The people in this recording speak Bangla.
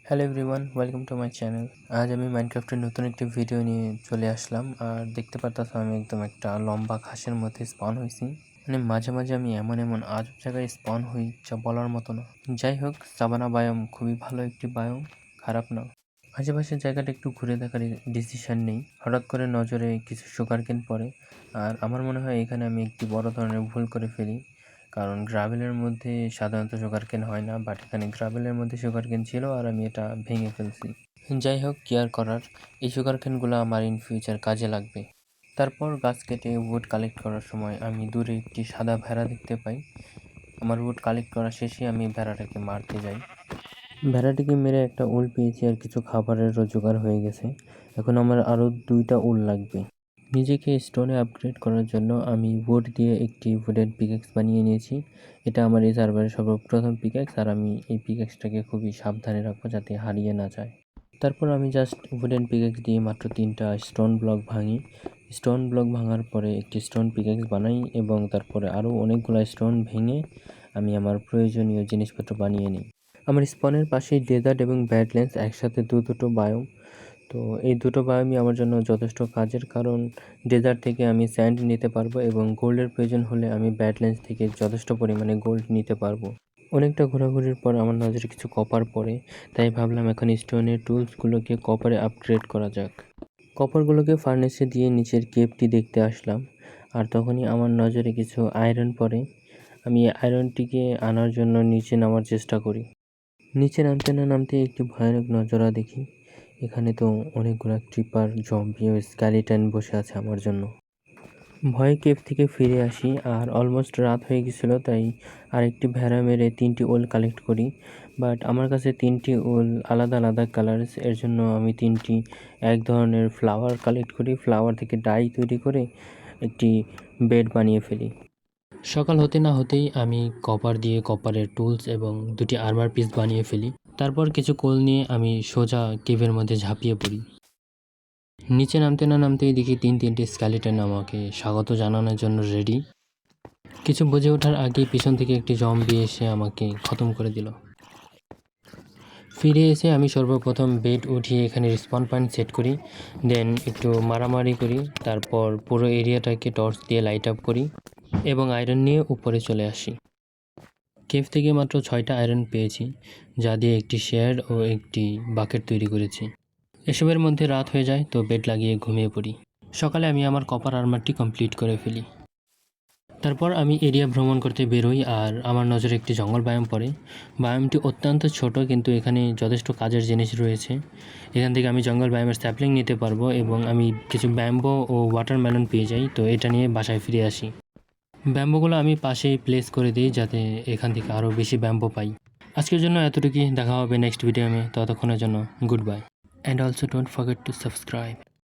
Hello everyone, welcome to my channel. আজ আমি মাইনক্রাফটের নতুন একটি ভিডিও নিয়ে চলে আসলাম। আর দেখতে পারতাছো আমি একদম একটা লম্বা ঘাসের মধ্যে স্পন হয়েছি। মানে মাঝে মাঝে আমি এমন আজব জায়গায় স্পন হই যা বলার মতো না। যাই হোক, সাভানা বায়োম খুবই ভালো একটি বায়োম, খারাপ না। আশেপাশের জায়গাটা একটু ঘুরে দেখার ডিসিশন নেই, হঠাৎ করে নজরে কিছু সুগারকেন পড়ে। আর আমার মনে হয় এখানে আমি একটি বড় ধরনের ভুল করে ফেলি, কারণ গ্রাভেলের মধ্যে সাধারণত সুগারকেন হয় না, বাট এখানে গ্রাভেলের মধ্যে সুগারকেন ছিল আর আমি এটা ভেঙে ফেলছি। যাই হোক, কি আর করার, এই সুগারকেনগুলো আমার ইন ফিউচার কাজে লাগবে। তারপর গাছ কেটে উড কালেক্ট করার সময় আমি দূরে একটি সাদা ভেড়া দেখতে পাই। আমার উড কালেক্ট করা শেষে আমি ভেড়াটাকে মারতে যাই। ভেড়াটিকে মেরে একটা উল পেয়েছি আর কিছু খাবারেরও জোগাড় হয়ে গেছে। এখন আমার আরও 2টা উল লাগবে। নিজেকে স্টোনে আপগ্রেড করার জন্য আমি উড দিয়ে একটি উডেন পিকেক্স বানিয়ে নিয়েছি। এটা আমার এই সার্ভারের সর্বপ্রথম পিকেক্স, আর আমি এই পিকেক্সটাকে খুবই সাবধানে রাখবো যাতে হারিয়ে না যায়। তারপর আমি জাস্ট উডেন পিকেক্স দিয়ে মাত্র 3টা স্টোন ব্লক ভাঙি। স্টোন ব্লক ভাঙার পরে একটি স্টোন পিকেক্স বানাই এবং তারপরে আরও অনেকগুলো স্টোন ভেঙে আমি আমার প্রয়োজনীয় জিনিসপত্র বানিয়ে নিই। আমার স্পনের পাশেই ডেজার্ট এবং ব্যাডল্যান্ডস একসাথে দুটো বায়োম। তো এই দুটো বায়োমই আমার জন্য যথেষ্ট কাজের, কারণ ডেজার্ট থেকে আমি স্যান্ড নিতে পারবো এবং গোল্ডের প্রয়োজন হলে আমি ব্যাডল্যান্ডস থেকে যথেষ্ট পরিমাণে গোল্ড নিতে পারবো। অনেকটা ঘোরাঘুরির পর আমার নজরে কিছু কপার পড়ে, তাই ভাবলাম এখন স্টোনের টুলসগুলোকে কপারে আপগ্রেড করা যাক। কপারগুলোকে ফার্নেসে দিয়ে নিচের কেপটি দেখতে আসলাম, আর তখনই আমার নজরে কিছু আয়রন পড়ে। আমি আয়রনটিকে আনার জন্য নিচে নামার চেষ্টা করি। নিচে নামতে না নামতে একটি ভয়ানক নজরা দেখি। এখানে তো অনেকগুলো ক্রিপার, জম্বি ও স্কেলিটন বসে আছে আমার জন্য। ভয়ে কেভ থেকে ফিরে আসি আর অলমোস্ট রাত হয়ে গেছিলো, তাই আরেকটি ভেড়া মেরে 3টি উল কালেক্ট করি। বাট আমার কাছে 3টি উল আলাদা আলাদা কালার্স, এর জন্য আমি 3টি এক ধরনের ফ্লাওয়ার কালেক্ট করি। ফ্লাওয়ার থেকে ডাই তৈরি করে একটি বেড বানিয়ে ফেলি। সকাল হতে না হতেই আমি কপার দিয়ে কপারের টুলস এবং 2টি আর্মার পিস বানিয়ে ফেলি। তারপর কিছু কোল নিয়ে আমি সোজা কেভের মধ্যে ঝাঁপিয়ে পড়ি। নিচে নামতে না নামতেই দেখি 3টি স্কেলিটন আমাকে স্বাগত জানানোর জন্য রেডি। কিছু বুঝে ওঠার আগেই পিছন থেকে একটি জম্বি এসে আমাকে খতম করে দিল। ফিরে এসে আমি সর্বপ্রথম বেড উঠিয়ে এখানে রিসপন পয়েন্ট সেট করি, দেন একটু মারামারি করি, তারপর পুরো এরিয়াটাকে টর্চ দিয়ে লাইট আপ করি এবং আয়রন নিয়ে উপরে চলে আসি। কেভ থেকে মাত্র 6টা আয়রন পেয়েছি, যা দিয়ে একটি শেয়ার ও একটি বাকেট তৈরি করেছি। এসবের মধ্যে রাত হয়ে যায়, তো বেড লাগিয়ে ঘুমিয়ে পড়ি। সকালে আমি আমার কপার আর্মারটি কমপ্লিট করে ফেলি। তারপর আমি এরিয়া ভ্রমণ করতে বেরোই আর আমার নজরে একটি জঙ্গল বায়োম পড়ে। বায়োমটি অত্যন্ত ছোট, কিন্তু এখানে যথেষ্ট কাজের জিনিস রয়েছে। এখান থেকে আমি জঙ্গল বায়োমের স্যাপলিং নিতে পারবো এবং আমি কিছু ব্যাম্বো ও ওয়াটারমেলন পেয়ে যাই, তো এটা নিয়ে বাসায় ফিরে আসি। ব্যাম্বোগুলো আমি পাশেই প্লেস করে দিই যাতে এখান থেকে আরও বেশি ব্যাম্বো পাই। আজকের জন্য এতটুকুই, দেখা হবে নেক্সট ভিডিওতে। ততক্ষণের জন্য good bye, and also don't forget to subscribe.